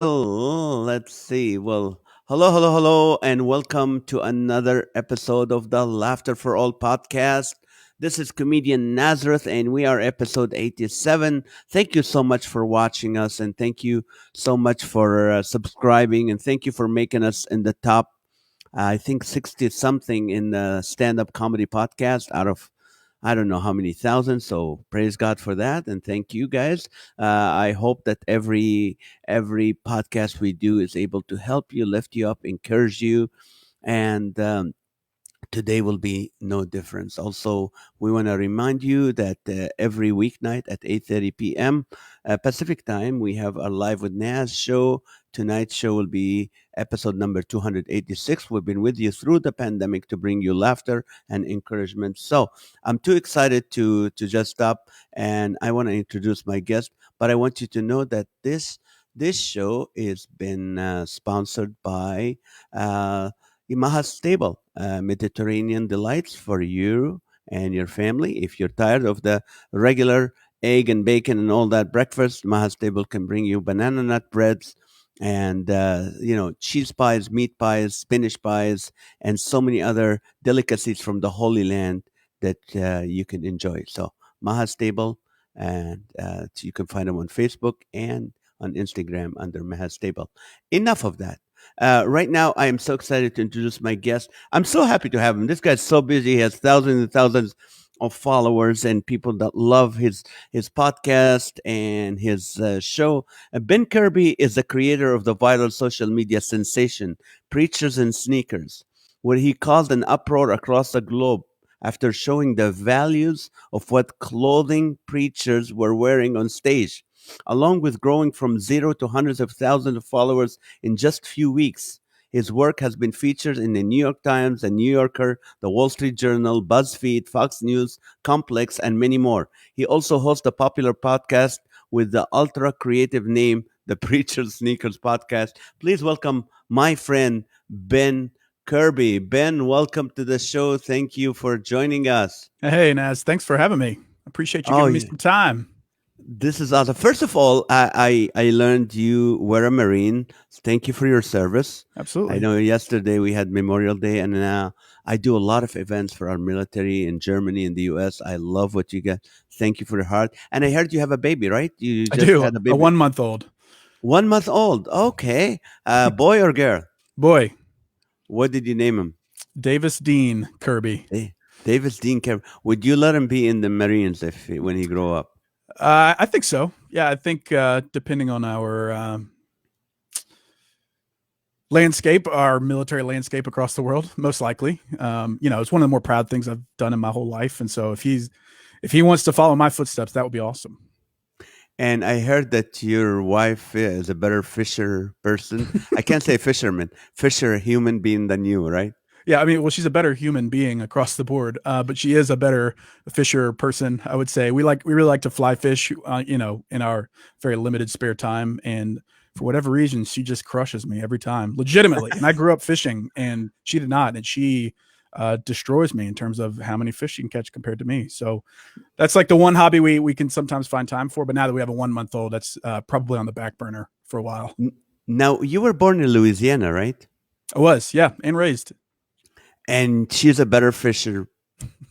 Well, let's see. Well, hello, and welcome to another episode of the Laughter for All podcast. This is comedian Nazareth, and we are episode 87. Thank you so much for watching us, and thank you so much for subscribing, and thank you for making us in the top, I think, 60 something in the stand up comedy podcast out of I don't know how many thousands. So praise God for that, and thank you guys. I hope that every podcast we do is able to help you, lift you up, encourage you, and today will be no difference. Also, we want to remind you that every weeknight at 8:30 p.m. Pacific time, we have our Live with Naz show. Tonight's show will be episode number 286. We've been with you through the pandemic to bring you laughter and encouragement. So I'm too excited to just stop, and I want to introduce my guest. But I want you to know that this show is been sponsored by Imaha's Table, Mediterranean delights for you and your family. If you're tired of the regular egg and bacon and all that breakfast, Maha's Table can bring you banana nut breads and cheese pies, meat pies, spinach pies, and so many other delicacies from the Holy Land that you can enjoy. So Maha's Table, and you can find them on Facebook and on Instagram under Maha's Table. Enough of that. Right now, I am so excited to introduce my guest. I'm so happy to have him. This guy's so busy. He has thousands and thousands of followers and people that love his podcast and his show. Ben Kirby is the creator of the viral social media sensation Preachers and Sneakers, where he caused an uproar across the globe after showing the values of what clothing preachers were wearing on stage, along with growing from zero to hundreds of thousands of followers in just few weeks. His work has been featured in the New York Times, the New Yorker, the Wall Street Journal, BuzzFeed, Fox News, Complex, and many more. He also hosts a popular podcast with the ultra creative name, the Preacher Sneakers Podcast. Please welcome my friend, Ben Kirby. Ben, welcome to the show. Thank you for joining us. Hey, Naz, thanks for having me. Appreciate you Oh, giving me yeah. some time. This is awesome. First of all, I learned you were a Marine. Thank you for your service. I Absolutely. know yesterday we had Memorial Day, and now I do a lot of events for our military in Germany and the US. I love what you get. Thank you for your heart. And I heard you have a baby, right? You I just do. had a A baby. 1 month old 1 month old. Okay. Boy or girl? boy, What did you name him? Davis Dean Kirby. Davis Dean Kerr. Would you let him be in the Marines when he grow up? I think so. Yeah, I think depending on our landscape, our military landscape across the world, most likely. It's one of the more proud things I've done in my whole life, and so if he wants to follow my footsteps, that would be awesome. And I heard that your wife is a better fisher person. I can't say fisherman, fisher human being than you, right? Yeah, I mean, well, she's a better human being across the board, but she is a better fisher person. I would say we really like to fly fish, in our very limited spare time, and for whatever reason, she just crushes me every time, legitimately. And I grew up fishing, and she did not, and she destroys me in terms of how many fish she can catch compared to me. So that's like the one hobby we can sometimes find time for. But now that we have a 1 month old, that's probably on the back burner for a while. N- Now, you were born in Louisiana, right? I was, yeah, and raised. And she's a better fisher.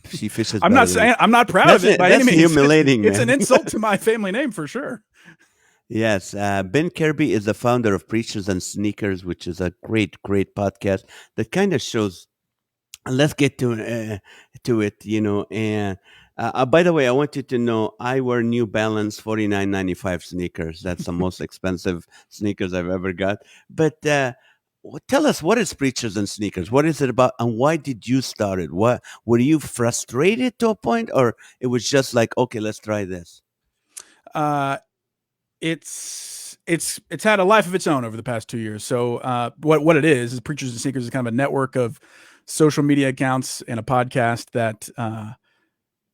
She fishes I'm better not than you. saying I'm not proud of it by any That's means. humiliating, It's an man. insult to my family name for sure. Yes, Ben Kirby is the founder of Preachers and Sneakers, which is a great podcast that kind of shows. Let's get to it, And by the way, I want you to know I wear New Balance 49.95 sneakers. That's the most expensive sneakers I've ever got. But tell us, what is Preachers and Sneakers? What is it about, and why did you start it? What were you frustrated to a point, or it was just like, okay, let's try this? Uh, it's had a life of its own over the past 2 years. So what it is Preachers and Sneakers is kind of a network of social media accounts and a podcast that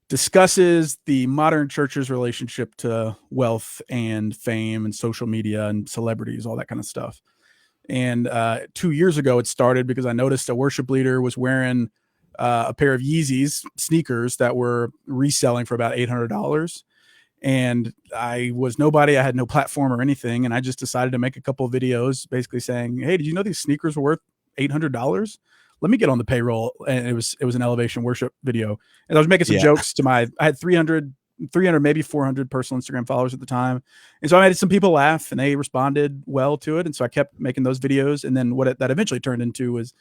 discusses the modern church's relationship to wealth and fame and social media and celebrities, all that kind of stuff. And 2 years ago, it started because I noticed a worship leader was wearing a pair of Yeezys sneakers that were reselling for about $800. and I was nobody. I had no platform or anything, and I just decided to make a couple of videos basically saying, hey, did you know these sneakers were worth $800? Let me get on the payroll. And it was an elevation worship video, and I was making some Yeah. jokes to I had 300 maybe 400 personal Instagram followers at the time, and so I made some people laugh, and they responded well to it, and so I kept making those videos. And then that eventually turned into was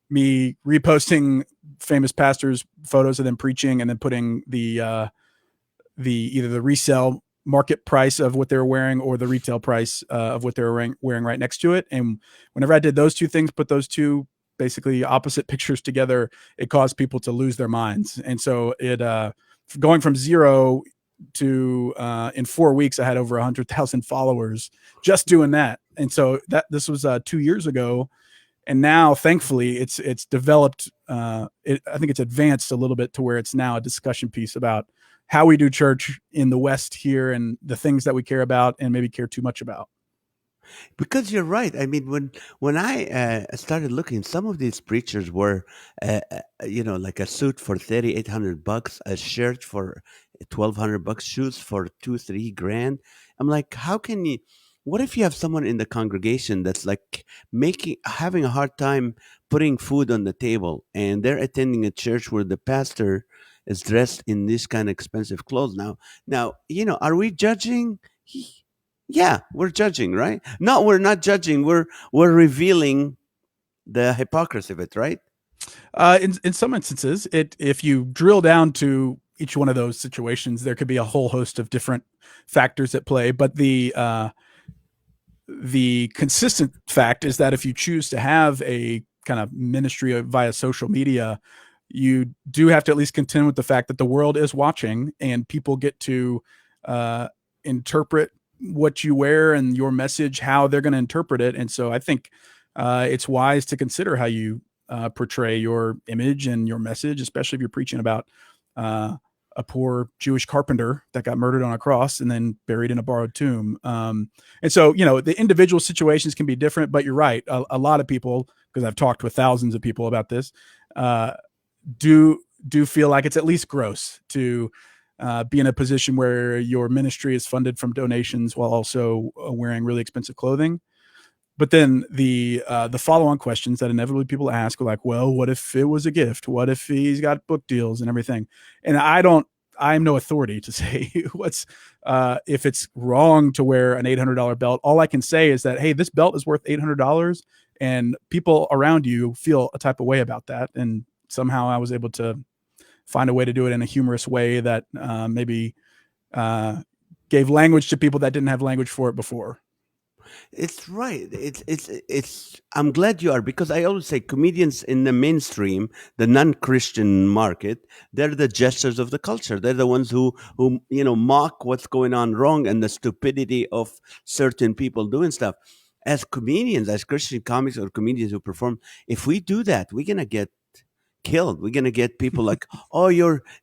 me reposting famous pastors' photos of them preaching, and then putting the either the resale market price of what they were wearing or the retail price of what they were wearing right next to it. And whenever I did those two things, put those two basically opposite pictures together, it caused people to lose their minds. And so it going from zero to in 4 weeks, I had over 100,000 followers just doing that. And so this was 2 years ago. And now, thankfully, it's developed. I think it's advanced a little bit to where it's now a discussion piece about how we do church in the West here and the things that we care about and maybe care too much about. Because you're right. I mean, when I started looking, some of these preachers were, like a suit for $3,800, a shirt for $1,200, shoes for 2-3 grand. I'm like, how can you? What if you have someone in the congregation that's like having a hard time putting food on the table, and they're attending a church where the pastor is dressed in this kind of expensive clothes? Now, are we judging? Yeah, we're judging, right? No, we're not judging. We're revealing the hypocrisy of it, right? In some instances, if you drill down to each one of those situations, there could be a whole host of different factors at play. But the consistent fact is that if you choose to have a kind of ministry via social media, you do have to at least contend with the fact that the world is watching, and people get to interpret what you wear and your message, how they're going to interpret it. And so I think it's wise to consider how you portray your image and your message, especially if you're preaching about a poor Jewish carpenter that got murdered on a cross and then buried in a borrowed tomb. And so, the individual situations can be different, but you're right. A lot of people, because I've talked with thousands of people about this, do feel like it's at least gross to be in a position where your ministry is funded from donations while also wearing really expensive clothing. But then the follow-on questions that inevitably people ask are like, well, what if it was a gift? What if he's got book deals and everything? And I'm no authority to say if it's wrong to wear an $800 belt. All I can say is that, hey, this belt is worth $800, and people around you feel a type of way about that. And somehow I was able to find a way to do it in a humorous way that maybe gave language to people that didn't have language for it before. It's right. It's. I'm glad you are, because I always say comedians in the mainstream, the non-Christian market, they're the jesters of the culture. They're the ones who mock what's going on wrong and the stupidity of certain people doing stuff. As comedians, as Christian comics or comedians who perform, if we do that, we're gonna get killed. We're gonna get people like, oh,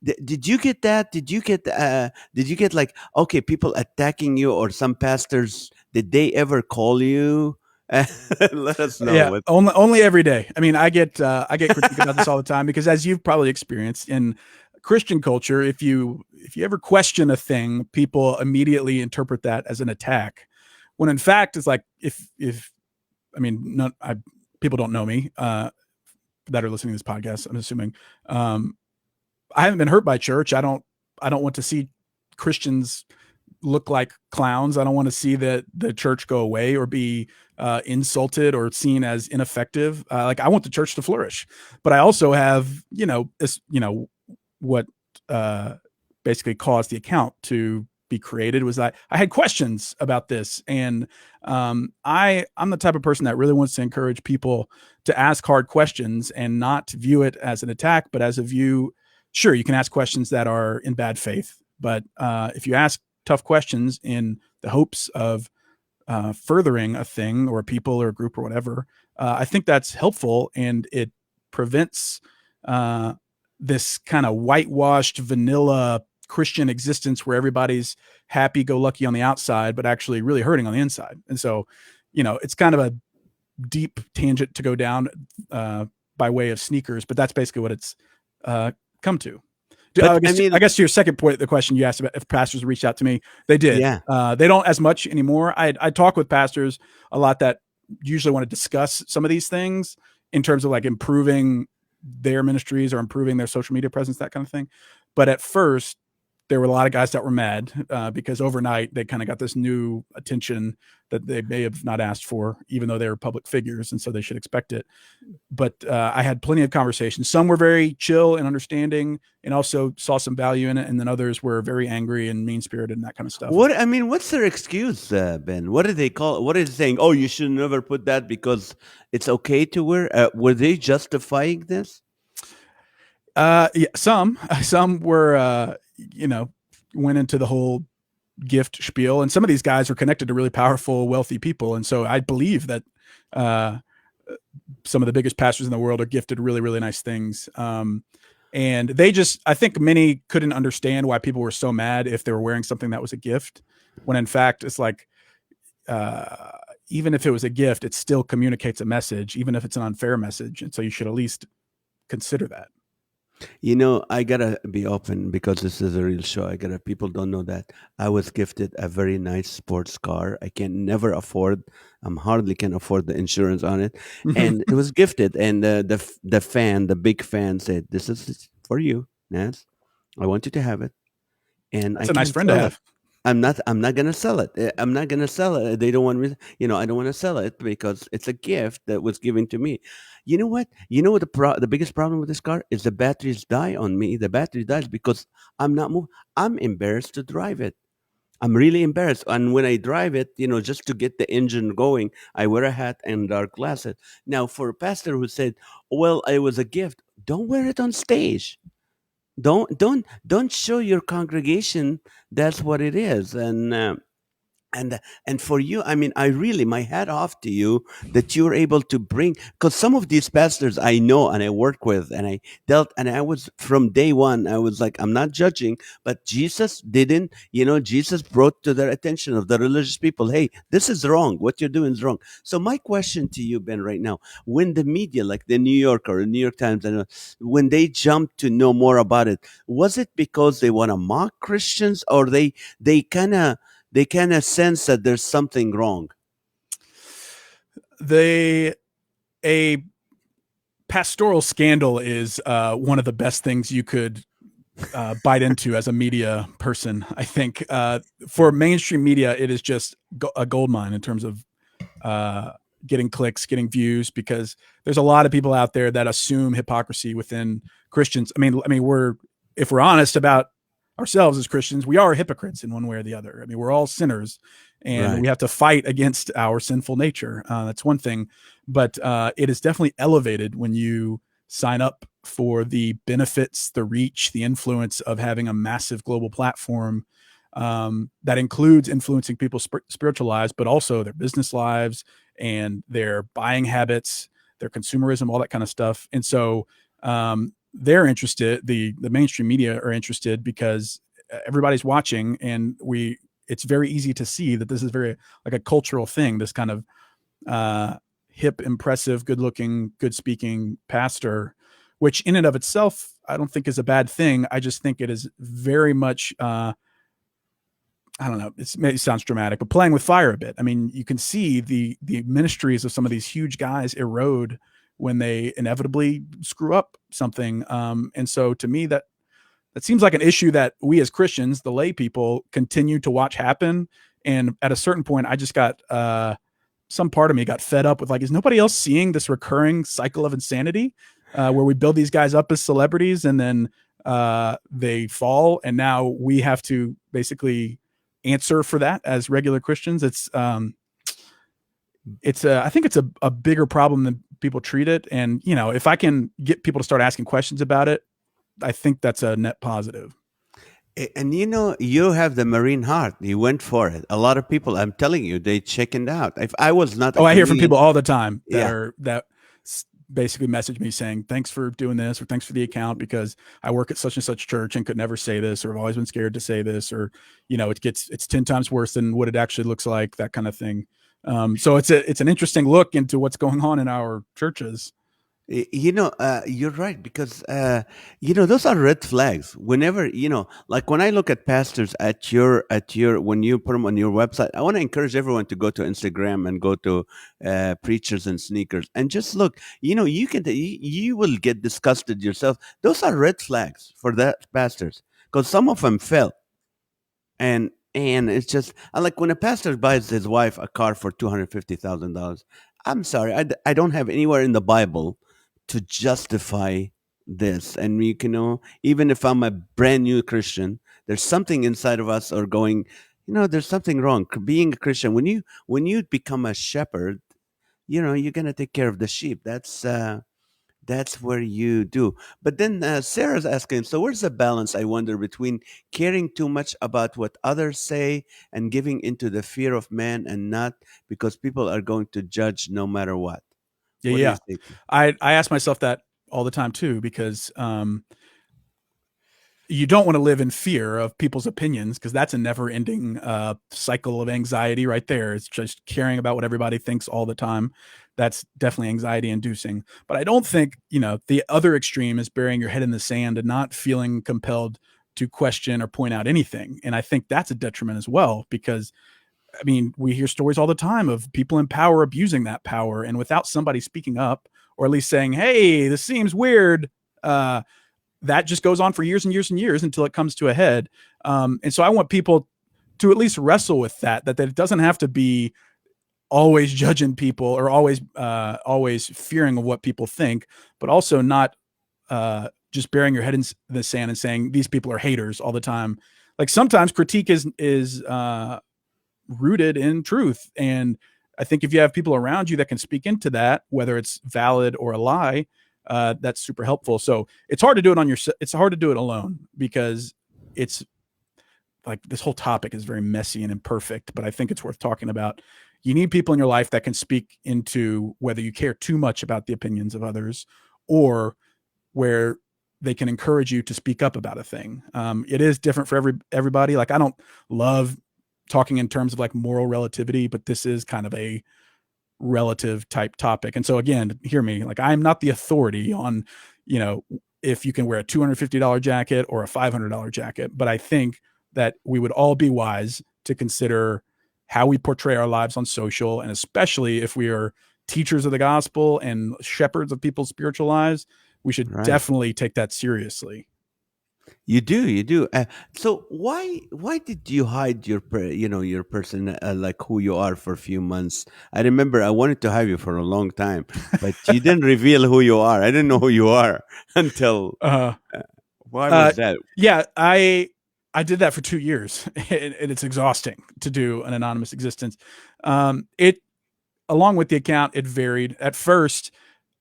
did you get that? Did you get like, okay, people attacking you, or some pastors, did they ever call you? Let us know Yeah, what. only every day. I mean, I get critique about this all the time, because as you've probably experienced in Christian culture, if you ever question a thing, people immediately interpret that as an attack, when in fact it's like, if I mean, people don't know me that are listening to this podcast, I'm assuming. I haven't been hurt by church. I don't want to see Christians look like clowns. I don't want to see the church go away or be insulted or seen as ineffective. Like, I want the church to flourish, but I also have, what basically caused the account to be created was that I had questions about this. And I'm the type of person that really wants to encourage people to ask hard questions and not view it as an attack, but as a view. Sure, you can ask questions that are in bad faith, but if you ask tough questions in the hopes of furthering a thing or a people or a group or whatever, I think that's helpful, and it prevents this kind of whitewashed vanilla Christian existence where everybody's happy-go-lucky on the outside, but actually really hurting on the inside. And so, it's kind of a deep tangent to go down by way of sneakers, but that's basically what it's come to. But I guess to your second point, the question you asked about if pastors reached out to me, they did. yeah. They don't as much anymore. I talk with pastors a lot that usually want to discuss some of these things in terms of like improving their ministries or improving their social media presence, that kind of thing. But at first, there were a lot of guys that were mad because overnight they kind of got this new attention that they may have not asked for, even though they were public figures, and so they should expect it. But I had plenty of conversations. Some were very chill and understanding and also saw some value in it. And then others were very angry and mean-spirited and that kind of stuff. What's their excuse, Ben? What did they call? What is it saying? Oh, you should never put that because it's okay to wear. Were they justifying this? Yeah, some were, went into the whole gift spiel, and some of these guys were connected to really powerful, wealthy people. And so I believe that some of the biggest pastors in the world are gifted really, really nice things. And they I think many couldn't understand why people were so mad if they were wearing something that was a gift, when in fact, it's like, even if it was a gift, it still communicates a message, even if it's an unfair message. And so you should at least consider that. I gotta be open because this is a real show. People don't know that I was gifted a very nice sports car. I'm hardly can afford the insurance on it. And it was gifted. And the big fan said, "This is for you, Naz. I want you to have it." And I That's a nice can't friend to sell it. have. I'm not gonna sell it. I'm not gonna sell it. They don't want me. I don't want to sell it because it's a gift that was given to me. You know what? The biggest problem with this car is the batteries die on me. The battery dies because I'm not moving. I'm embarrassed to drive it. I'm really embarrassed. And when I drive it, just to get the engine going, I wear a hat and dark glasses. Now, for a pastor who said, "Well, it was a gift," don't wear it on stage. Don't show your congregation that's what it is. And for you, I mean, I really, my hat off to you that you're able to bring, because some of these pastors I know and I work with and I dealt, and I was from day one, I was like, I'm not judging, but Jesus didn't, Jesus brought to their attention of the religious people, hey, this is wrong, what you're doing is wrong. So my question to you, Ben, right now, when the media like the New Yorker or New York Times, when they jumped to know more about it, was it because they want to mock Christians, or they kind of sense that there's something wrong? A pastoral scandal is one of the best things you could bite into as a media person. I think for mainstream media, it is just a gold mine in terms of getting clicks, getting views, because there's a lot of people out there that assume hypocrisy within Christians. I mean, if we're honest about ourselves as Christians, we are hypocrites in one way or the other. I mean, we're all sinners, and Right. we have to fight against our sinful nature. That's one thing, but it is definitely elevated when you sign up for the benefits, the reach, the influence of having a massive global platform that includes influencing people's spiritual lives, but also their business lives and their buying habits, their consumerism, all that kind of stuff. And so they're interested, the mainstream media are interested because everybody's watching, and it's very easy to see that this is very like a cultural thing, this kind of hip, impressive, good looking, good speaking pastor, which in and of itself, I don't think is a bad thing. I just think it is very much, I don't know, it sounds dramatic, but playing with fire a bit. I mean, you can see the ministries of some of these huge guys erode when they inevitably screw up something. And so to me, that seems like an issue that we as Christians, the lay people, continue to watch happen. And at a certain point, I just got, some part of me got fed up with like, is nobody else seeing this recurring cycle of insanity where we build these guys up as celebrities and then they fall, and now we have to basically answer for that as regular Christians? I think it's a bigger problem than people treat it. And, if I can get people to start asking questions about it, I think that's a net positive. And you have the Marineheart. You went for it. A lot of people, I'm telling you, they chickened out. If I was not a I hear from comedian, people all the time yeah, that basically message me saying, thanks for doing this, or thanks for the account, because I work at such and such church and could never say this, or I've always been scared to say this, or, it's 10 times worse than what it actually looks like, that kind of thing. So it's an interesting look into what's going on in our churches. You're right because those are red flags. Whenever like when I look at pastors at your when you put them on your website, I want to encourage everyone to go to Instagram and go to preachers and sneakers and just look. You will get disgusted yourself. Those are red flags for that pastors because some of them fell and it's just I like when a pastor buys his wife a car for $250,000. I'm sorry, I don't have anywhere in the Bible to justify this. And even if I'm a brand new Christian, there's something inside of us or going, there's something wrong. Being a Christian, when you become a shepherd, you're gonna take care of the sheep. That's where you do. But then Sarah's asking, so where's the balance, I wonder, between caring too much about what others say and giving into the fear of man and not because people are going to judge no matter what? Yeah, What do you yeah. think? I ask myself that all the time too, because you don't want to live in fear of people's opinions, because that's a never-ending cycle of anxiety right there. It's just caring about what everybody thinks all the time. That's definitely anxiety-inducing. But I don't think the other extreme is burying your head in the sand and not feeling compelled to question or point out anything. And I think that's a detriment as well, because I mean, we hear stories all the time of people in power abusing that power, and without somebody speaking up or at least saying, "Hey, this seems weird," uh, that just goes on for years and years and years until it comes to a head. And so I want people to at least wrestle with that it doesn't have to be always judging people or always fearing of what people think, but also not just burying your head in the sand and saying these people are haters all the time. Like sometimes critique is rooted in truth, and I think if you have people around you that can speak into that, whether it's valid or a lie, that's super helpful. So it's hard to do it it's hard to do it alone, because it's like this whole topic is very messy and imperfect, but I think it's worth talking about. You need people in your life that can speak into whether you care too much about the opinions of others, or where they can encourage you to speak up about a thing. It is different for everybody. Like I don't love talking in terms of like moral relativity, but this is kind of a relative type topic. And so again, hear me, like I'm not the authority on, you know, if you can wear a $250 jacket or a $500 jacket, but I think that we would all be wise to consider how we portray our lives on social, and especially if we are teachers of the gospel and shepherds of people's spiritual lives, we should Right. definitely take that seriously. You do. So why did you hide your person, like who you are, for a few months? I remember I wanted to have you for a long time, but you didn't reveal who you are. I didn't know who you are until. Uh, Uh, why uh, was that? yeah, I did that for 2 years, and it's exhausting to do an anonymous existence. It Along with the account, it varied. At first,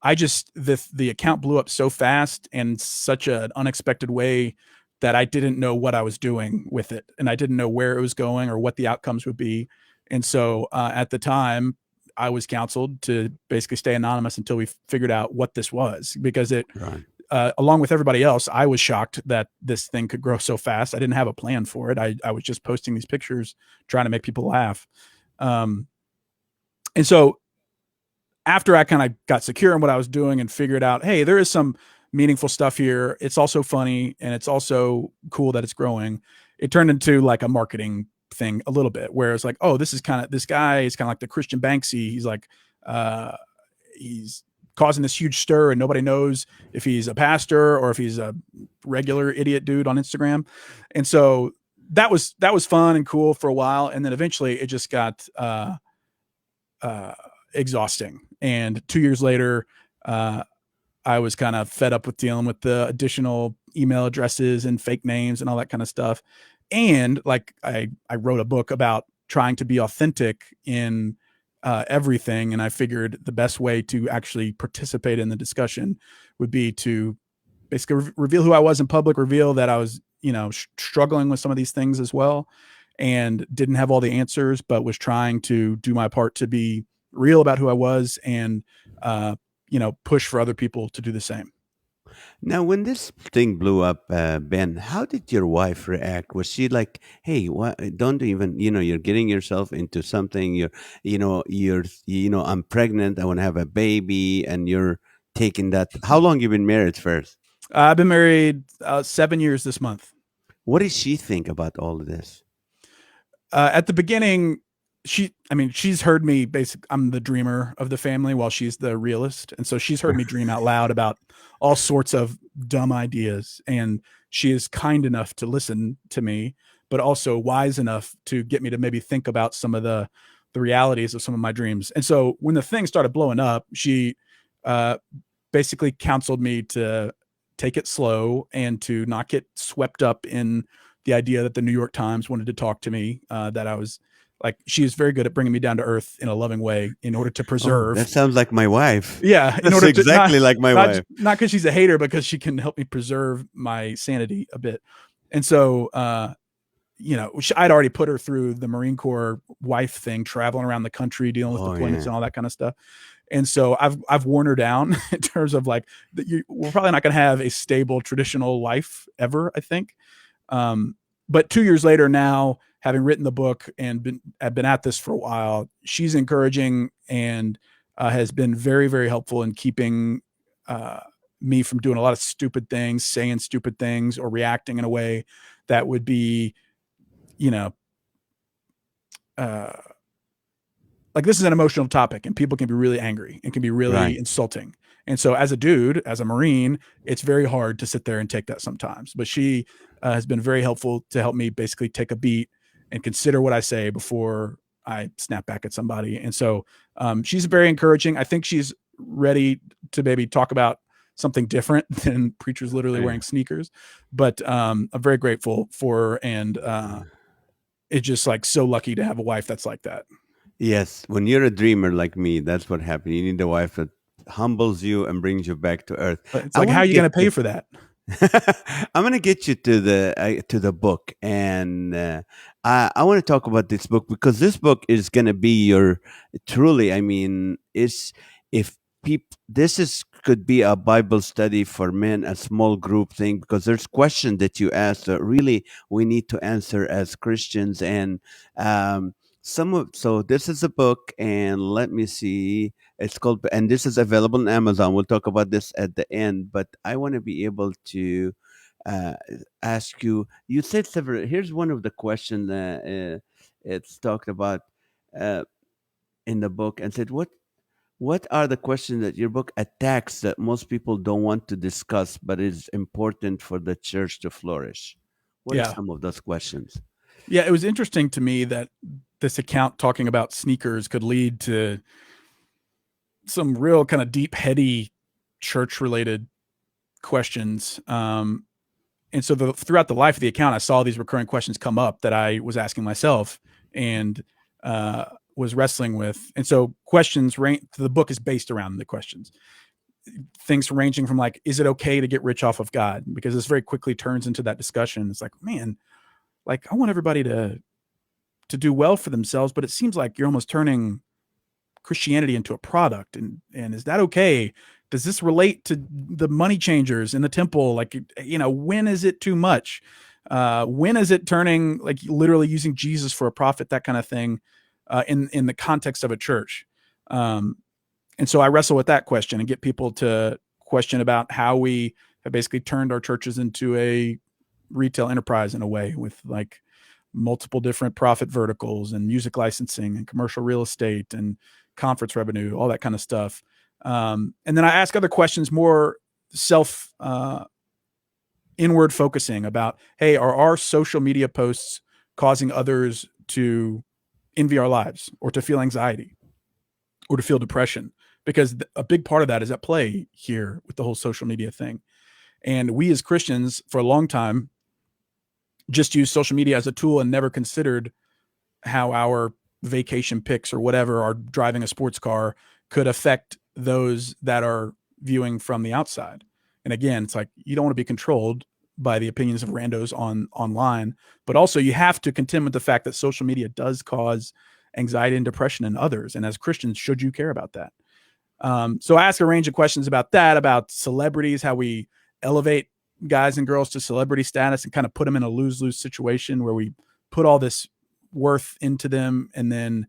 the account blew up so fast and such an unexpected way that I didn't know what I was doing with it, and I didn't know where it was going or what the outcomes would be. And so at the time, I was counseled to basically stay anonymous until we figured out what this was, because it Right. along with everybody else, I was shocked that this thing could grow so fast. I didn't have a plan for it. I was just posting these pictures, trying to make people laugh. Um, and so after I kind of got secure in what I was doing and figured out, hey, there is some meaningful stuff here. It's also funny, and it's also cool that it's growing. It turned into like a marketing thing a little bit, where it's like, oh, this guy is kind of like the Christian Banksy. He's like, uh, he's causing this huge stir, and nobody knows if he's a pastor or if he's a regular idiot dude on Instagram. And so that was fun and cool for a while, and then eventually it just got uh, exhausting. And 2 years later, uh, I was kind of fed up with dealing with the additional email addresses and fake names and all that kind of stuff. And like I wrote a book about trying to be authentic in everything. And I figured the best way to actually participate in the discussion would be to basically reveal who I was in public, reveal that I was, struggling with some of these things as well, and didn't have all the answers, but was trying to do my part to be real about who I was, and push for other people to do the same. Now, when this thing blew up, Ben, how did your wife react? Was she like, "Hey, what? Don't even, you're getting yourself into something. I'm pregnant. I want to have a baby, and you're taking that. How long you been married first? I've been married 7 years this month. What does she think about all of this? At the beginning, she's heard me I'm the dreamer of the family while she's the realist. And so she's heard me dream out loud about all sorts of dumb ideas. And she is kind enough to listen to me, but also wise enough to get me to maybe think about some of the realities of some of my dreams. And so when the thing started blowing up, she basically counseled me to take it slow and to not get swept up in the idea that the New York Times wanted to talk to me, that I was like, she is very good at bringing me down to earth in a loving way in order to preserve. That sounds like my wife. Yeah. In That's order exactly like my wife. Not because she's a hater, because she can help me preserve my sanity a bit. And so, I'd already put her through the Marine Corps wife thing, traveling around the country, dealing with deployments and all that kind of stuff. And so I've worn her down in terms of like, we're probably not going to have a stable traditional life ever, I think. But 2 years later now, having written the book and I've been at this for a while, she's encouraging and has been very, very helpful in keeping me from doing a lot of stupid things, saying stupid things, or reacting in a way that would be, like, this is an emotional topic and people can be really angry and can be really insulting. And so as a dude, as a Marine, it's very hard to sit there and take that sometimes. But she has been very helpful to help me basically take a beat and consider what I say before I snap back at somebody. And so she's very encouraging. I think she's ready to maybe talk about something different than preachers literally wearing sneakers. But I'm very grateful for her. And it's just like so lucky to have a wife that's like that. Yes. When you're a dreamer like me, that's what happens. You need a wife that humbles you and brings you back to earth. But it's like, how are you going to pay for that? I'm going to get you to the book, and I want to talk about this book because this book is going to be your truly. I mean, it's if people could be a Bible study for men, a small group thing, because there's questions that you ask that really we need to answer as Christians, and so this is a book, and let me see. It's called, and this is available on Amazon. We'll talk about this at the end, but I want to be able to uh, ask you. You said several. Here's one of the questions that it's talked about uh, in the book, and said, What are the questions that your book attacks that most people don't want to discuss, but is important for the church to flourish? What are some of those questions? Yeah, it was interesting to me that this account talking about sneakers could lead to some real kind of deep, heady church-related questions. And so throughout the life of the account, I saw these recurring questions come up that I was asking myself and was wrestling with. And so the book is based around the questions. Things ranging from like, is it okay to get rich off of God? Because this very quickly turns into that discussion. It's like, man, like I want everybody to do well for themselves, but it seems like you're almost turning Christianity into a product. And is that okay? Does this relate to the money changers in the temple? Like, when is it too much? When is it turning, like, literally using Jesus for a profit, that kind of thing, in the context of a church? And so I wrestle with that question and get people to question about how we have basically turned our churches into a retail enterprise in a way, with like multiple different profit verticals and music licensing and commercial real estate and conference revenue, all that kind of stuff. And then I ask other questions, more inward focusing, about, hey, are our social media posts causing others to envy our lives, or to feel anxiety, or to feel depression? Because a big part of that is at play here with the whole social media thing. And we as Christians for a long time just used social media as a tool and never considered how our vacation pics or whatever, our driving a sports car, could affect those that are viewing from the outside. And again, it's like, you don't want to be controlled by the opinions of randos online, but also you have to contend with the fact that social media does cause anxiety and depression in others. And as Christians, should you care about that? So I ask a range of questions about that, about celebrities, how we elevate guys and girls to celebrity status and kind of put them in a lose-lose situation where we put all this worth into them. And then,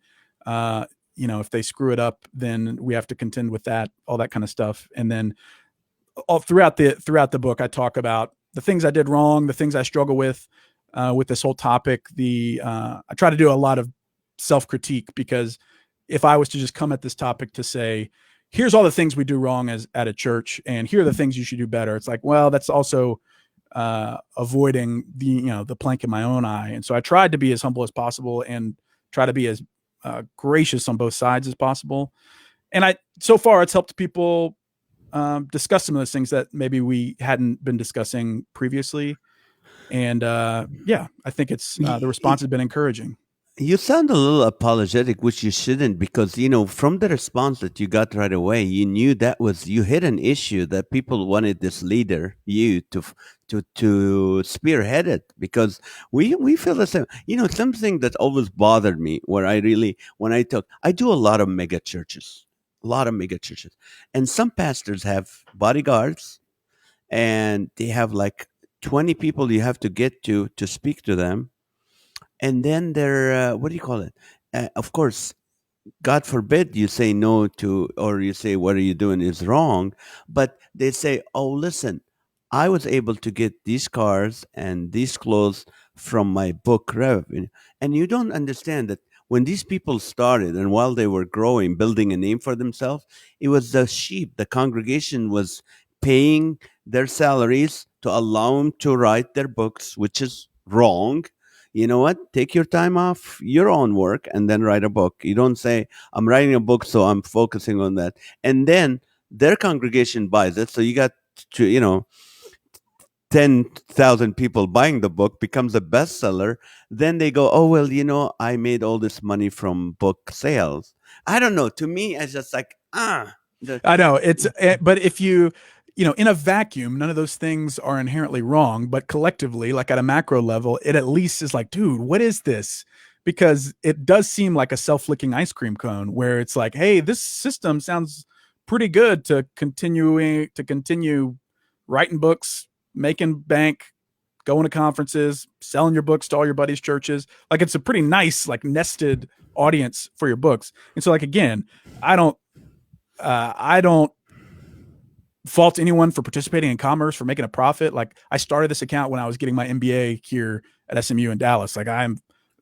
if they screw it up, then we have to contend with that, all that kind of stuff. And then all throughout the book, I talk about the things I did wrong, the things I struggle with this whole topic. I try to do a lot of self-critique, because if I was to just come at this topic to say, here's all the things we do wrong at a church, and here are the things you should do better, it's like, well, that's also avoiding the plank in my own eye. And so I tried to be as humble as possible and try to be as gracious on both sides as possible. And so far it's helped people discuss some of those things that maybe we hadn't been discussing previously. And I think the response has been encouraging. You sound a little apologetic, which you shouldn't, because from the response that you got right away, you knew you hit an issue that people wanted this leader, you, to spearhead it, because we feel the same. Something that always bothered me, where I do a lot of mega churches, and some pastors have bodyguards, and they have like 20 people you have to get to speak to them, and then they're what do you call it? Of course, God forbid you say no to, or you say what are you doing is wrong, but they say, "Oh, listen, I was able to get these cars and these clothes from my book revenue," and you don't understand that when these people started and while they were growing, building a name for themselves, it was the sheep, the congregation was paying their salaries to allow them to write their books, which is wrong. You know what? Take your time off your own work and then write a book. You don't say, I'm writing a book, so I'm focusing on that. And then their congregation buys it. So you got, to, 10,000 people buying the book, becomes a bestseller. Then they go, oh, well, I made all this money from book sales. I don't know. To me, it's just like, I know but if in a vacuum, none of those things are inherently wrong, but collectively, like at a macro level, it at least is like, dude, what is this? Because it does seem like a self-licking ice cream cone, where it's like, hey, this system sounds pretty good to continue writing books, making bank, going to conferences, selling your books to all your buddies' churches. Like, it's a pretty nice, like, nested audience for your books. And so, like, again, I don't fault anyone for participating in commerce, for making a profit. Like, I started this account when I was getting my MBA here at SMU in Dallas. Like, I'm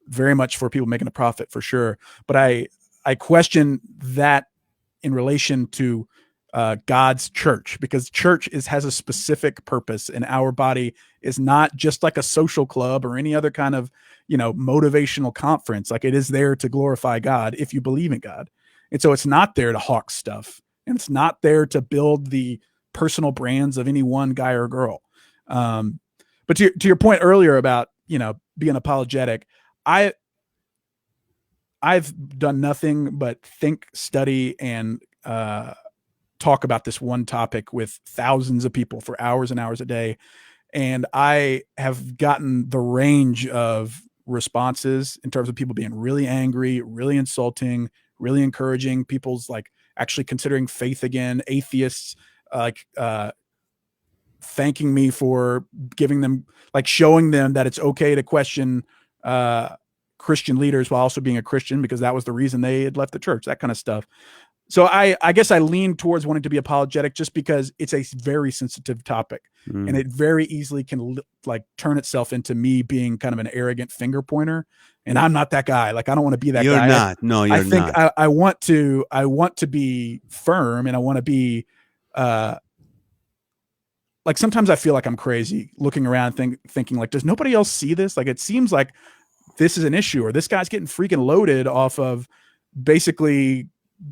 very much for people making a profit, for sure. But I question that in relation to God's church, because church has a specific purpose, and our body is not just like a social club or any other kind of motivational conference. Like, it is there to glorify God if you believe in God. And so it's not there to hawk stuff, and it's not there to build the personal brands of any one guy or girl. But to your point earlier about being apologetic, I've done nothing but think, study, and talk about this one topic with thousands of people for hours and hours a day. And I have gotten the range of responses in terms of people being really angry, really insulting, really encouraging, people's like actually considering faith again, atheists, thanking me for giving them, like, showing them that it's okay to question Christian leaders while also being a Christian, because that was the reason they had left the church, that kind of stuff. So I guess I lean towards wanting to be apologetic, just because it's a very sensitive topic, and it very easily can like turn itself into me being kind of an arrogant finger pointer. And I'm not that guy. Like, I don't want to be that You're guy. not. No, you're I think not. I want to be firm, and I want to be like, sometimes I feel like I'm crazy looking around thinking like, does nobody else see this? Like, it seems like this is an issue, or this guy's getting freaking loaded off of basically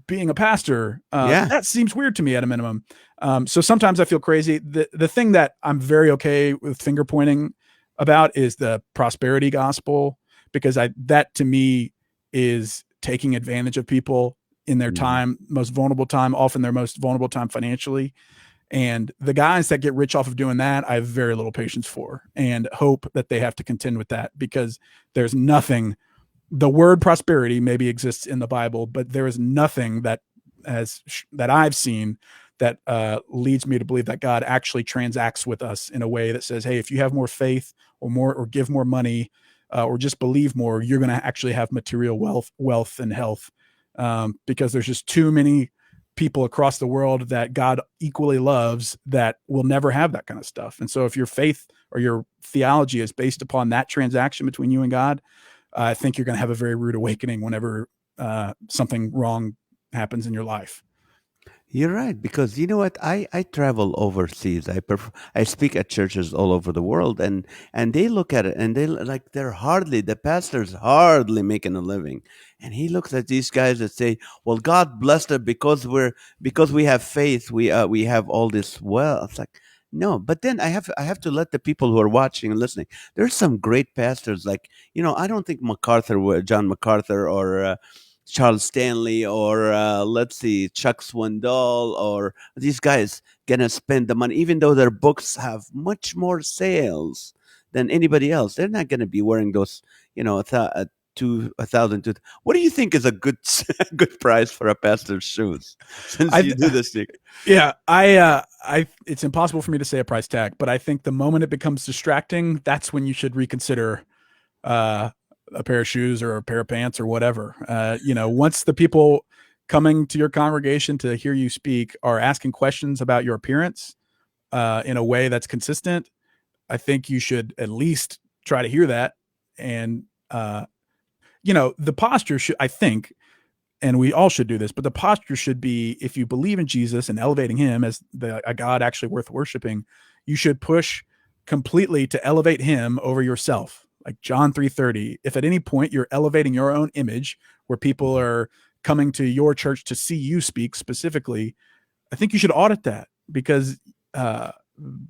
being a pastor. That seems weird to me at a minimum. So sometimes I feel crazy. The thing that I'm very okay with finger pointing about is the prosperity gospel, because that to me is taking advantage of people in their time, most vulnerable time, often their most vulnerable time financially. And the guys that get rich off of doing that, I have very little patience for, and hope that they have to contend with that, because there's nothing. The word prosperity maybe exists in the Bible, but there is nothing that I've seen that leads me to believe that God actually transacts with us in a way that says, hey, if you have more faith or give more money or just believe more, you're going to actually have material wealth and health. because there's just too many people across the world that God equally loves that will never have that kind of stuff. And so if your faith or your theology is based upon that transaction between you and God, I think you're going to have a very rude awakening whenever something wrong happens in your life. You're right, because you know what? I travel overseas. I speak at churches all over the world, and they look at it and the pastor's hardly making a living, and he looks at these guys that say, "Well, God blessed us because we have faith. We have all this wealth." It's like, no, but then I have to let the people who are watching and listening. There's some great pastors, like, I don't think John MacArthur, or Charles Stanley, or let's see, Chuck Swindoll, or these guys gonna spend the money, even though their books have much more sales than anybody else. They're not gonna be wearing those, a thousand. What do you think is a good good price for a pastor's shoes? Since I, you do this thing, yeah, it's impossible for me to say a price tag, but I think the moment it becomes distracting, that's when you should reconsider a pair of shoes or a pair of pants or whatever. Once the people coming to your congregation to hear you speak are asking questions about your appearance in a way that's consistent, I think you should at least try to hear that. And, the posture should, I think, and we all should do this, but the posture should be, if you believe in Jesus and elevating him as a God actually worth worshiping, you should push completely to elevate him over yourself. Like John 3:30, if at any point you're elevating your own image where people are coming to your church to see you speak specifically, I think you should audit that, because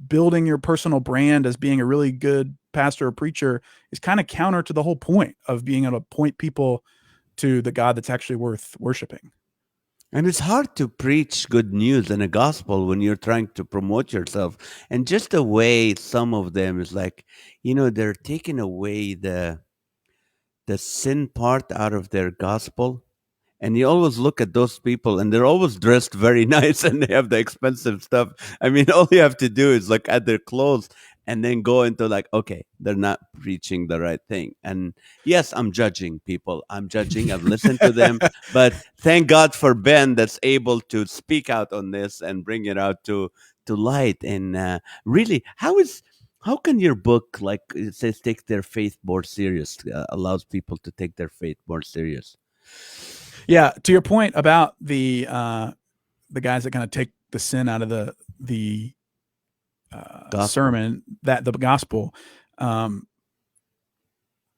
building your personal brand as being a really good pastor or preacher is kind of counter to the whole point of being able to point people to the God that's actually worth worshiping. and it's hard to preach good news and a gospel when you're trying to promote yourself. And just the way some of them is like, they're taking away the sin part out of their gospel. And you always look at those people, and they're always dressed very nice, and they have the expensive stuff. I mean, all you have to do is look at their clothes and then go into like, okay, they're not preaching the right thing. And yes, I'm judging people. I'm judging. I've listened to them, but thank God for Ben that's able to speak out on this and bring it out to light. And really, how can your book, like it says, take their faith more serious, allows people to take their faith more serious? Yeah, to your point about the guys that kind of take the sin out of the Gospel. sermon, that the gospel,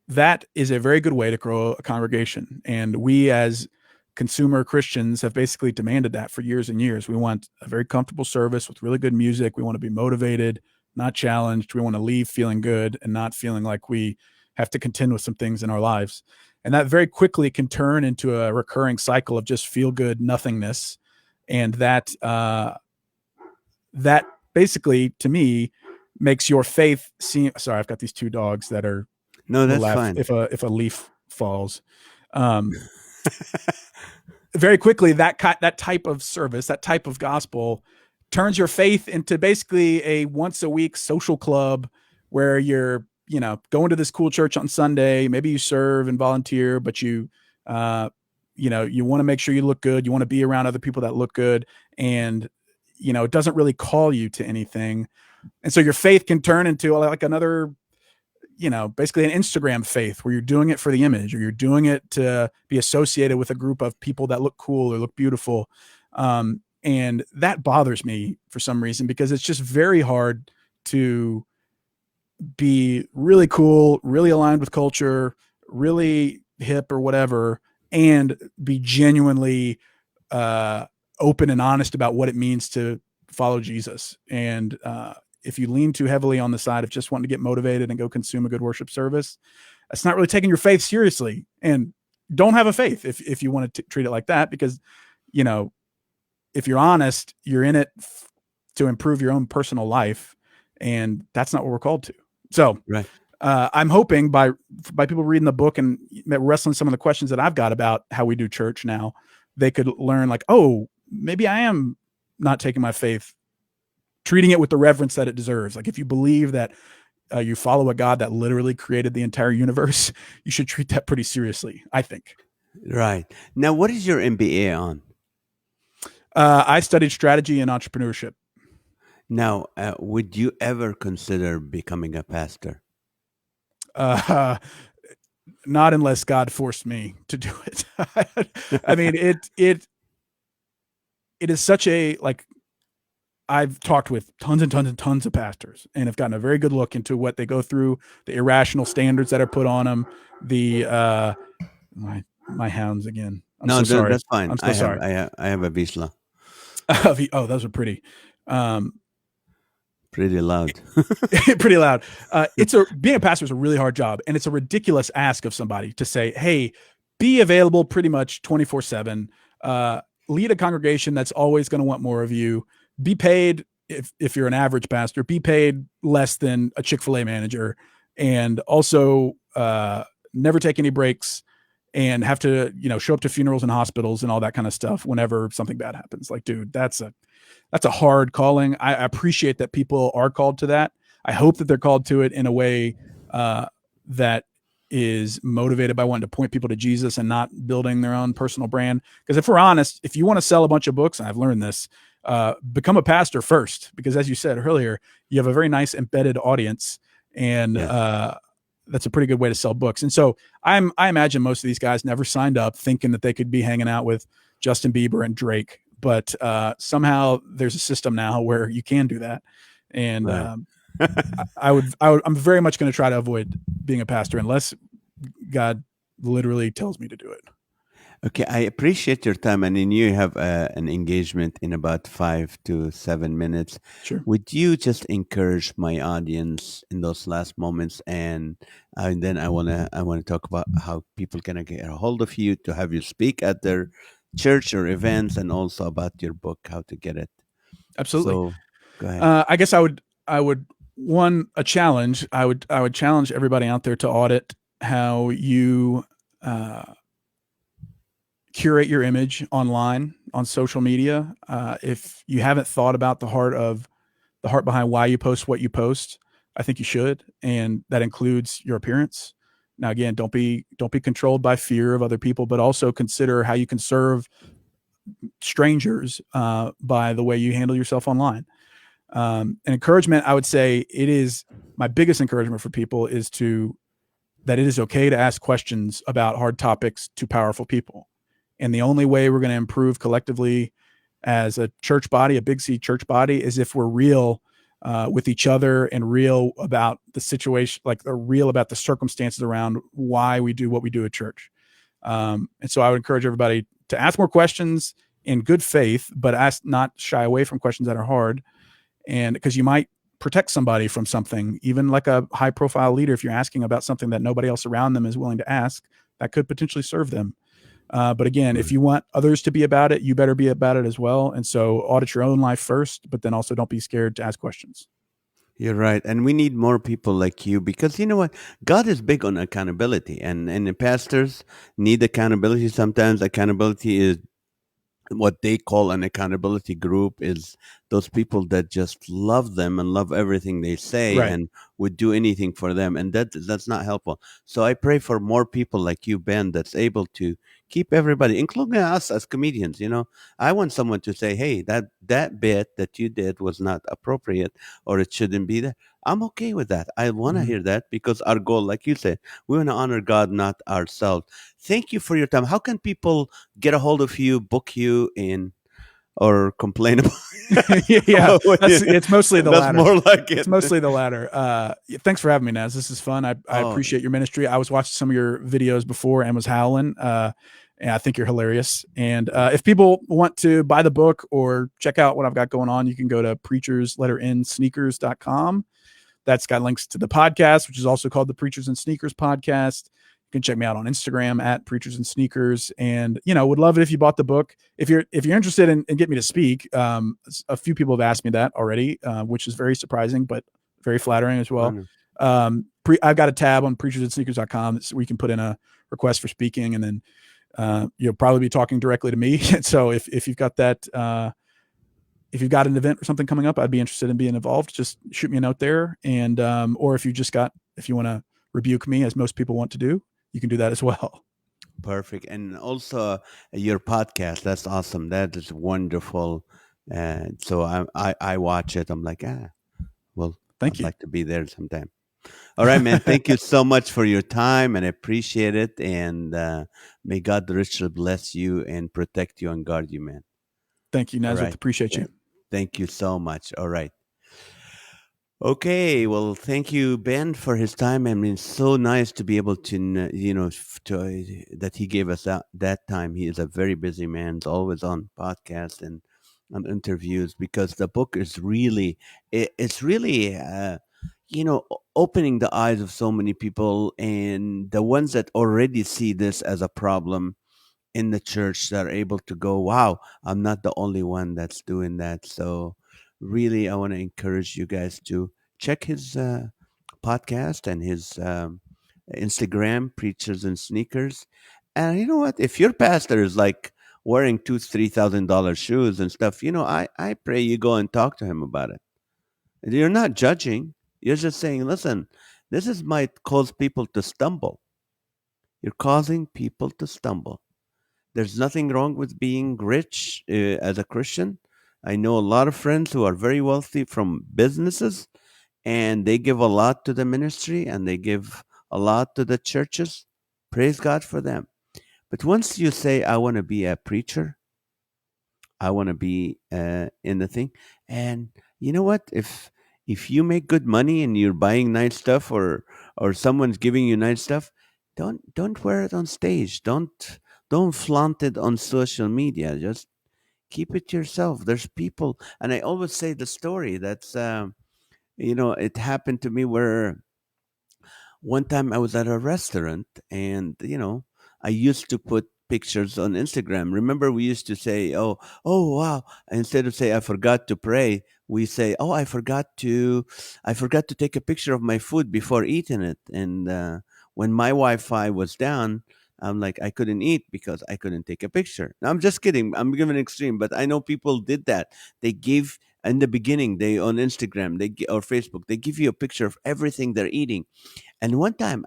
that is a very good way to grow a congregation. And we as consumer Christians have basically demanded that for years and years. We want a very comfortable service with really good music. We want to be motivated, not challenged. We want to leave feeling good and not feeling like we have to contend with some things in our lives. And that very quickly can turn into a recurring cycle of just feel good nothingness. And that basically, to me, makes your faith seem. Sorry, I've got these two dogs that are No, will that's laugh fine. if a leaf falls. Very quickly, that type of service, that type of gospel, turns your faith into basically a once a week social club where you're going to this cool church on Sunday. Maybe you serve and volunteer, but you want to make sure you look good. You want to be around other people that look good, and it doesn't really call you to anything. And so your faith can turn into like another, basically an Instagram faith where you're doing it for the image, or you're doing it to be associated with a group of people that look cool or look beautiful. And that bothers me for some reason, because it's just very hard to be really cool, really aligned with culture, really hip or whatever, and be genuinely open and honest about what it means to follow Jesus. And if you lean too heavily on the side of just wanting to get motivated and go consume a good worship service, that's not really taking your faith seriously. And don't have a faith if you want to treat it like that, because, if you're honest, you're in it to improve your own personal life. And that's not what we're called to. So Right. I'm hoping by people reading the book and wrestling some of the questions that I've got about how we do church now, they could learn like, oh, maybe I am not taking my faith, treating it with the reverence that it deserves. Like if you believe that you follow a God that literally created the entire universe, you should treat that pretty seriously, I think. Right. Now, what is your MBA on? I studied strategy and entrepreneurship. Now, would you ever consider becoming a pastor? Uh, Not unless God forced me to do it. I mean, it is such a like. I've talked with tons and tons and tons of pastors, and have gotten a very good look into what they go through, the irrational standards that are put on them, the my hounds again. I'm No, so sorry. that's fine. I'm so sorry. I have a Vizsla. Oh, those are pretty. Um, Pretty loud. pretty loud. Being a pastor is a really hard job, and it's a ridiculous ask of somebody to say, "Hey, be available pretty much 24/7. Lead a congregation that's always going to want more of you. Be paid if you're an average pastor. Be paid less than a Chick-fil-A manager, and also never take any breaks." And have to, show up to funerals and hospitals and all that kind of stuff whenever something bad happens. Like, dude, that's a hard calling. I appreciate that people are called to that. I hope that they're called to it in a way that is motivated by wanting to point people to Jesus and not building their own personal brand. Because if we're honest, if you want to sell a bunch of books, and I've learned this, become a pastor first. Because as you said earlier, you have a very nice embedded audience, and Yes. that's a pretty good way to sell books. And so I imagine most of these guys never signed up thinking that they could be hanging out with Justin Bieber and Drake, but somehow there's a system now where you can do that. And Right. I'm very much going to try to avoid being a pastor unless God literally tells me to do it. Okay, I appreciate your time, and I knew you have an engagement in about 5 to 7 minutes. Sure. Would you just encourage my audience in those last moments, and then I wanna talk about how people can get a hold of you to have you speak at their church or events, and also about your book, how to get it. Absolutely. So, go ahead. I guess I would a challenge. I would challenge everybody out there to audit how you curate your image online on social media. If you haven't thought about the heart behind why you post what you post, I think you should, and that includes your appearance. Now, again, don't be controlled by fear of other people, but also consider how you can serve strangers by the way you handle yourself online. An encouragement, I would say, it is my biggest encouragement for people is that it is okay to ask questions about hard topics to powerful people. And the only way we're going to improve collectively as a church body, a big C church body, is if we're real with each other and real about the situation, real about the circumstances around why we do what we do at church. And so I would encourage everybody to ask more questions in good faith, but not shy away from questions that are hard. And because you might protect somebody from something, even like a high profile leader, if you're asking about something that nobody else around them is willing to ask, that could potentially serve them. But again, if you want others to be about it, you better be about it as well. And so audit your own life first, but then also don't be scared to ask questions. You're right, and we need more people like you because you know what? God is big on accountability, and the pastors need accountability. Sometimes accountability is what they call an accountability group is those people that just love them and love everything they say Right. and would do anything for them, and that's not helpful. So I pray for more people like you, Ben, that's able to keep everybody, including us as comedians. I want someone to say, hey, that bit that you did was not appropriate, or it shouldn't be there. I'm okay with that. I want to Mhm. hear that because our goal, like you said, we want to honor God, not ourselves. Thank you for your time. How can people get a hold of you, book you in, or complain about? Yeah, Yeah, it's mostly the that's latter. more like It's it. mostly the latter. Thanks for having me, Naz. This is fun. I Oh, appreciate your ministry. I was watching some of your videos before and was howling. And I think you're hilarious. And if people want to buy the book or check out what I've got going on, you can go to preachersletterinsneakers.com. That's got links to the podcast, which is also called the Preachers and Sneakers Podcast. You can check me out on Instagram at Preachers and Sneakers, and would love it if you bought the book. If you're interested in getting me to speak, a few people have asked me that already, which is very surprising, but very flattering as well. honor. I've got a tab on preachersandsneakers.com where you can put in a request for speaking, and then you'll probably be talking directly to me. So if you've got that, if you've got an event or something coming up, I'd be interested in being involved. Just shoot me a note there, and or if you want to rebuke me, as most people want to do, you can do that as well. Perfect. And also your podcast. That's awesome. That is wonderful. So I watch it. I'm like, well, Thank I'd you. like to be there sometime. All right, man. Thank you so much for your time, and I appreciate it. And may God richly bless you and protect you and guard you, man. Thank you, All Nazareth. right. Appreciate Yeah. you. Thank you so much. All right. Okay, well, thank you, Ben, for his time. I mean, it's so nice to be able to, that he gave us that time. He is a very busy man. He's always on podcasts and on interviews because the book is really, it's really, opening the eyes of so many people, and the ones that already see this as a problem in the church that are able to go, wow, I'm not the only one that's doing that. So, really, I want to encourage you guys to check his podcast and his Instagram, Preachers and Sneakers. And you know what? If your pastor is like wearing $2,000, $3,000 shoes and stuff, I pray you go and talk to him about it. You're not judging. You're just saying, listen, this is might cause people to stumble. You're causing people to stumble. There's nothing wrong with being rich as a Christian. I know a lot of friends who are very wealthy from businesses, and they give a lot to the ministry and they give a lot to the churches. Praise God for them. But once you say, I want to be a preacher, I want to be in the thing, and you know what? If you make good money and you're buying nice stuff, or someone's giving you nice stuff, don't wear it on stage. Don't flaunt it on social media. Just keep it to yourself. There's people, and I always say the story that's it happened to me where one time I was at a restaurant, and I used to put pictures on Instagram. Remember, we used to say, oh wow, instead of say I forgot to pray, we say, oh, I forgot to take a picture of my food before eating it. And when my Wi-Fi was down, I'm like, I couldn't eat because I couldn't take a picture. Now, I'm just kidding. I'm giving an extreme, but I know people did that. They gave in the beginning, they on Instagram, or Facebook, they give you a picture of everything they're eating. And one time,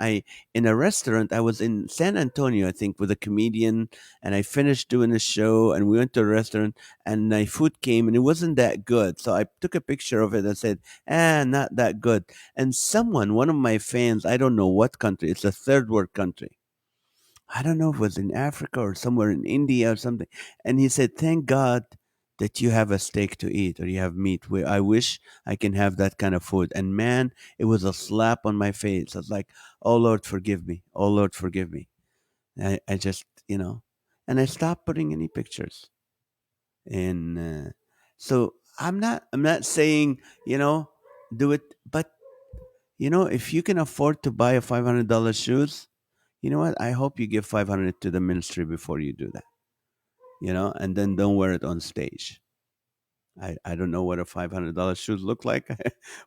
in a restaurant, I was in San Antonio, I think, with a comedian, and I finished doing a show, and we went to a restaurant, and my food came, and it wasn't that good. So I took a picture of it and said, not that good. And someone, one of my fans, I don't know what country, it's a third world country. I don't know if it was in Africa or somewhere in India or something. And he said, thank God that you have a steak to eat or you have meat. I wish I can have that kind of food. And man, it was a slap on my face. I was like, oh Lord, forgive me. Oh Lord, forgive me. I just, and I stopped putting any pictures. And so I'm not saying, you know, do it, but if you can afford to buy a $500 shoes, you know what? I hope you give 500 to the ministry before you do that, and then don't wear it on stage. I don't know what a $500 shoes look like.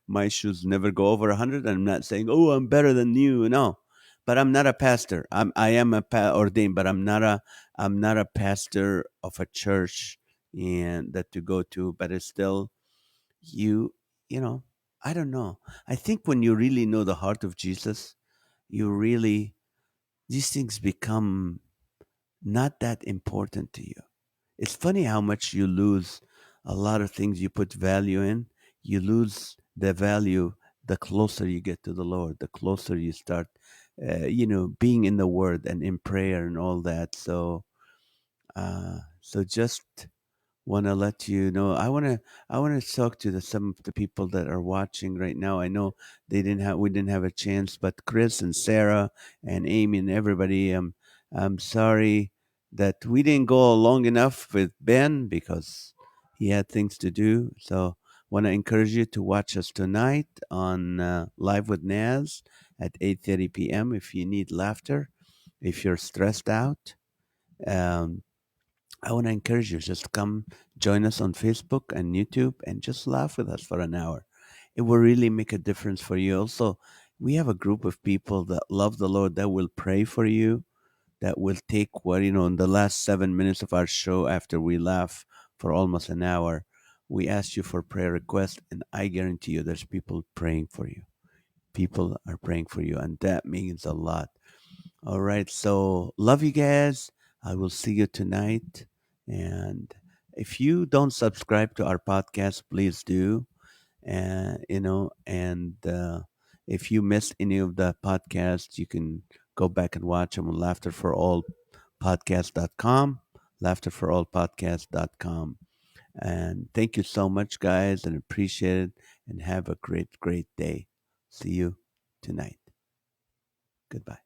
My shoes never go over 100. I'm not saying, oh, I'm better than you. No, but I'm not a pastor. I am ordained, but I'm not a pastor of a church and that to go to. But it's still you. You know, I don't know. I think when you really know the heart of Jesus, you really these things become not that important to you. It's funny how much you lose a lot of things you put value in. You lose the value the closer you get to the Lord, the closer you start, being in the Word and in prayer and all that. So just want to let you know. I want to talk to some of the people that are watching right now. I know we didn't have a chance, but Chris and Sarah and Amy and everybody, I'm sorry that we didn't go long enough with Ben because he had things to do. So want to encourage you to watch us tonight on Live with Naz at 8:30 p.m. if you need laughter, if you're stressed out. Um, I want to encourage you just come join us on Facebook and YouTube and just laugh with us for an hour. It will really make a difference for you. Also, we have a group of people that love the Lord that will pray for you, that will take in the last 7 minutes of our show after we laugh for almost an hour. We ask you for prayer requests, and I guarantee you there's people praying for you. People are praying for you, and that means a lot. All right. So love you guys. I will see you tonight. And if you don't subscribe to our podcast, please do. And if you missed any of the podcasts, you can go back and watch them on laughterforallpodcast.com, laughterforallpodcast.com. And thank you so much, guys, and appreciate it. And have a great, great day. See you tonight. Goodbye.